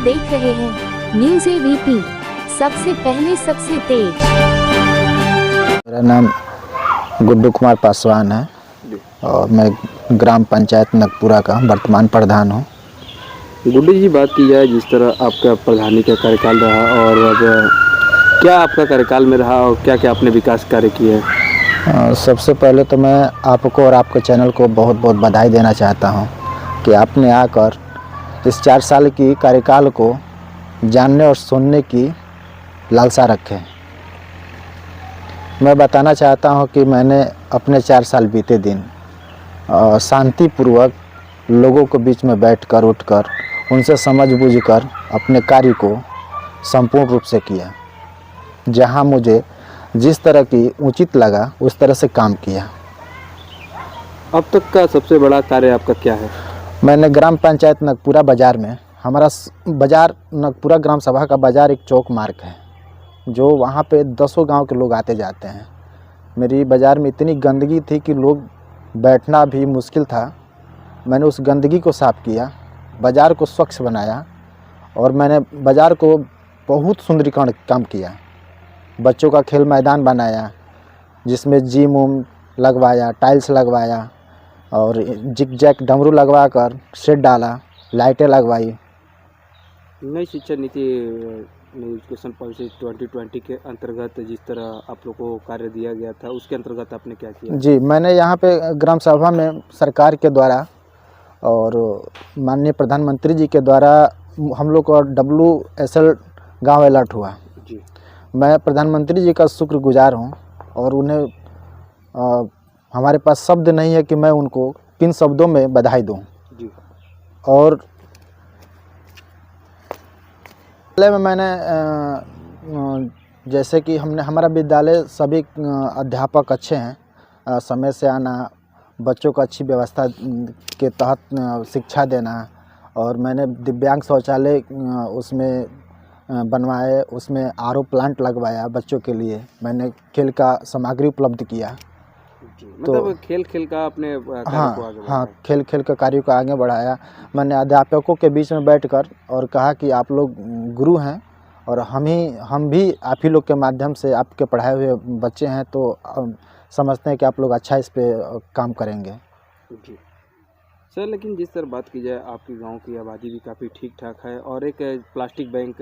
देख रहे हैं न्यूज़ एबीपी, सबसे पहले सबसे तेज। मेरा नाम गुड्डू कुमार पासवान है और मैं ग्राम पंचायत नगपुरा का वर्तमान प्रधान हूँ। गुड्डू जी, बात की जाए जिस तरह आपका प्रधानी का कार्यकाल रहा और अब क्या आपका कार्यकाल में रहा और क्या क्या आपने विकास कार्य किए हैं? सबसे पहले तो मैं आपको और आपके चैनल को बहुत बहुत बधाई देना चाहता हूँ कि आपने आकर इस 4 साल की कार्यकाल को जानने और सुनने की लालसा रखे। मैं बताना चाहता हूँ कि मैंने अपने 4 साल बीते दिन शांतिपूर्वक लोगों के बीच में बैठकर उठकर उनसे समझ बूझकर अपने कार्य को संपूर्ण रूप से किया। जहाँ मुझे जिस तरह की उचित लगा उस तरह से काम किया। अब तक का सबसे बड़ा कार्य आपका क्या है? मैंने ग्राम पंचायत नगपुरा बाज़ार में, हमारा बाज़ार नगपुरा ग्राम सभा का बाज़ार एक चौक मार्ग है जो वहाँ पे 10 गांव के लोग आते जाते हैं। मेरी बाज़ार में इतनी गंदगी थी कि लोग बैठना भी मुश्किल था। मैंने उस गंदगी को साफ़ किया, बाज़ार को स्वच्छ बनाया और मैंने बाज़ार को बहुत सुंदरीकरण काम किया। बच्चों का खेल मैदान बनाया जिसमें जिम उम लगवाया, टाइल्स लगवाया और जिग जैक डमरू लगवा कर शेड डाला, लाइटें लगवाई। नई शिक्षा नीति नई एजुकेशन पॉलिसी 2020 के अंतर्गत जिस तरह आप लोग को कार्य दिया गया था उसके अंतर्गत आपने क्या किया? जी, मैंने यहाँ पे ग्राम सभा में सरकार के द्वारा और माननीय प्रधानमंत्री जी के द्वारा हम लोग को WSL गांव अलर्ट हुआ जी। मैं प्रधानमंत्री जी का शुक्रगुजार हूँ और उन्हें हमारे पास शब्द नहीं है कि मैं उनको किन शब्दों में बधाई दूँ जी। और पहले में मैंने जैसे कि हमारा विद्यालय सभी अध्यापक अच्छे हैं, समय से आना, बच्चों को अच्छी व्यवस्था के तहत शिक्षा देना और मैंने दिव्यांग शौचालय उसमें बनवाए, उसमें RO प्लांट लगवाया बच्चों के लिए। मैंने खेल का सामग्री उपलब्ध किया। मतलब खेल का अपने कार्य को आगे बढ़ाया। खेल के कार्यों को आगे बढ़ाया। मैंने अध्यापकों के बीच में बैठकर और कहा कि आप लोग गुरु हैं और हम भी आप ही लोग के माध्यम से आपके पढ़ाए हुए बच्चे हैं, तो समझते हैं कि आप लोग अच्छा इस पे काम करेंगे। जी सर, लेकिन जिस तरह बात की जाए आपके गांव की आबादी भी काफ़ी ठीक ठाक है और एक प्लास्टिक बैंक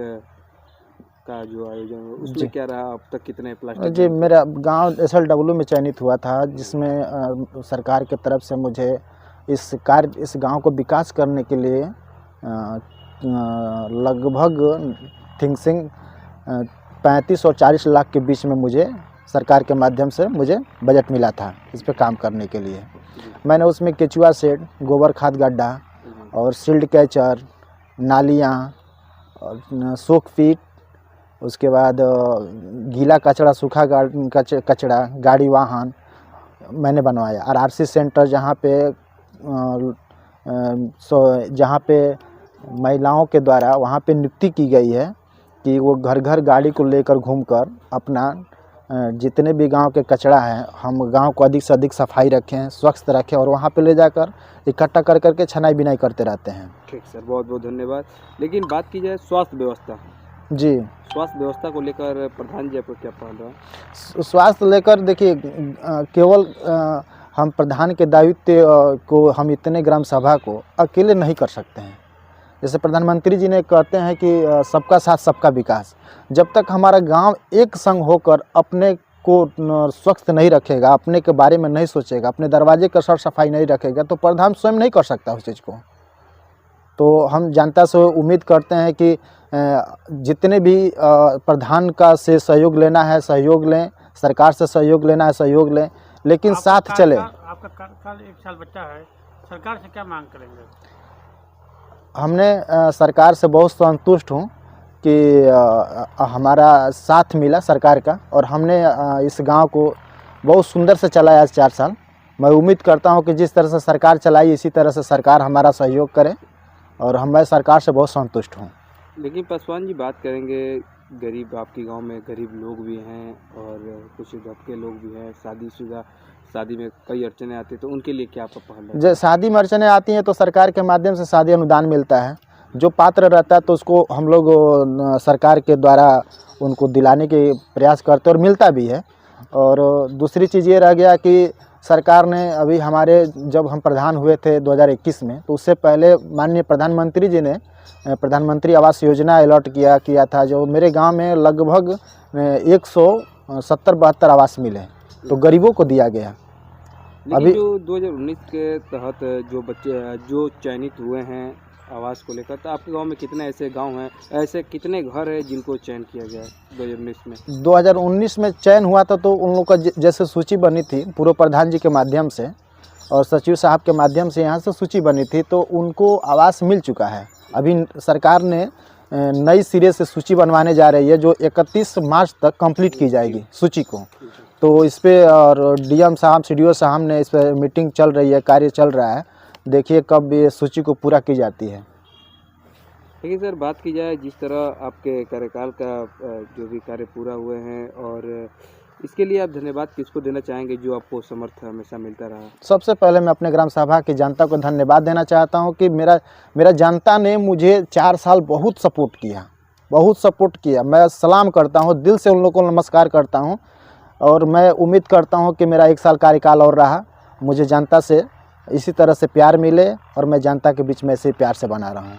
का जो आयोजन है उसमें क्या रहा? अब तक कितने प्लास्टिक? जी, मेरा गांव SLW में चयनित हुआ था जिसमें सरकार की तरफ से मुझे इस गांव को विकास करने के लिए लगभग थिंकिंग 35 और 40 लाख के बीच में मुझे सरकार के माध्यम से मुझे बजट मिला था इस पे काम करने के लिए। मैंने उसमें केचुआ शेड, गोबर खाद गड्ढा और सील्ड कैचर, नालियाँ और सोक फीट, उसके बाद गीला कचरा, सूखा कचरा, गाड़ी वाहन मैंने बनवाया। RRC सेंटर जहाँ पे महिलाओं के द्वारा वहाँ पे नियुक्ति की गई है कि वो घर घर गाड़ी को लेकर घूमकर अपना जितने भी गांव के कचरा है हम गांव को अधिक से अधिक सफाई रखें, स्वच्छ रखें और वहाँ पे ले जाकर इकट्ठा कर करके छनाई बिनाई करते रहते हैं। ठीक सर, बहुत बहुत धन्यवाद। लेकिन बात की जाए स्वास्थ्य व्यवस्था, जी, स्वास्थ्य व्यवस्था को लेकर प्रधान जी आपको क्या पहल रहा है? स्वास्थ्य लेकर देखिए, केवल हम प्रधान के दायित्व को हम इतने ग्राम सभा को अकेले नहीं कर सकते हैं। जैसे प्रधानमंत्री जी ने कहते हैं कि सबका साथ सबका विकास। जब तक हमारा गांव एक संग होकर अपने को स्वच्छ नहीं रखेगा, अपने के बारे में नहीं सोचेगा, अपने दरवाजे का साफ सफाई नहीं रखेगा, तो प्रधान स्वयं नहीं कर सकता उस चीज़ को। तो हम जनता से उम्मीद करते हैं कि जितने भी प्रधान का से सहयोग लेना है सहयोग लें, सरकार से सहयोग लेना है सहयोग लें, लेकिन साथ चले। आपका कार्यकाल 1 साल बच्चा है, सरकार से क्या मांग करेंगे? हमने सरकार से बहुत संतुष्ट हूँ कि हमारा साथ मिला सरकार का और हमने इस गांव को बहुत सुंदर से चलाया आज 4 साल। मैं उम्मीद करता हूँ कि जिस तरह से सरकार चलाई इसी तरह से सरकार हमारा सहयोग करे और मैं सरकार से बहुत संतुष्ट हूँ। लेकिन पासवान जी, बात करेंगे गरीब, आपके गांव में गरीब लोग भी हैं और कुछ दबके लोग भी हैं, शादीशुदा, शादी में कई अड़चने आती हैं, तो उनके लिए क्या पहल है? जब शादी में अड़चने आती हैं तो सरकार के माध्यम से शादी अनुदान मिलता है। जो पात्र रहता है तो उसको हम लोग सरकार के द्वारा उनको दिलाने के प्रयास करते और मिलता भी है। और दूसरी चीज़ ये रह गया कि सरकार ने अभी हमारे जब हम प्रधान हुए थे 2021 में, तो उससे पहले माननीय प्रधानमंत्री जी ने प्रधानमंत्री आवास योजना अलॉट किया था, जो मेरे गांव में लगभग 170-72 आवास मिले, तो गरीबों को दिया गया। लेकिन अभी जो 2019 के तहत जो बच्चे जो चयनित हुए हैं आवास को लेकर, तो आपके गांव में कितने ऐसे गांव हैं, ऐसे कितने घर हैं जिनको चयन किया गया है 2019 में? 2019 में चयन हुआ था तो उन लोगों का जैसे सूची बनी थी पूर्व प्रधान जी के माध्यम से और सचिव साहब के माध्यम से यहाँ से सूची बनी थी, तो उनको आवास मिल चुका है। अभी सरकार ने नई सिरे से सूची बनवाने जा रही है, जो 31 मार्च तक कंप्लीट की जाएगी सूची को। तो इस पर और डीएम साहब सीडीओ साहब ने इस पर मीटिंग चल रही है, कार्य चल रहा है, देखिए कब ये सूची को पूरा की जाती है। लेकिन सर बात की जाए जिस तरह आपके कार्यकाल का जो भी कार्य पूरा हुए हैं, और इसके लिए आप धन्यवाद किसको देना चाहेंगे जो आपको समर्थ हमेशा मिलता रहा? सबसे पहले मैं अपने ग्राम सभा की जनता को धन्यवाद देना चाहता हूं कि मेरा जनता ने मुझे 4 साल बहुत सपोर्ट किया। मैं सलाम करता हूं, दिल से उन लोगों को नमस्कार करता हूं और मैं उम्मीद करता हूं कि मेरा 1 साल कार्यकाल और रहा, मुझे जनता से इसी तरह से प्यार मिले और मैं जनता के बीच में ऐसे प्यार से बना रहा हूँ।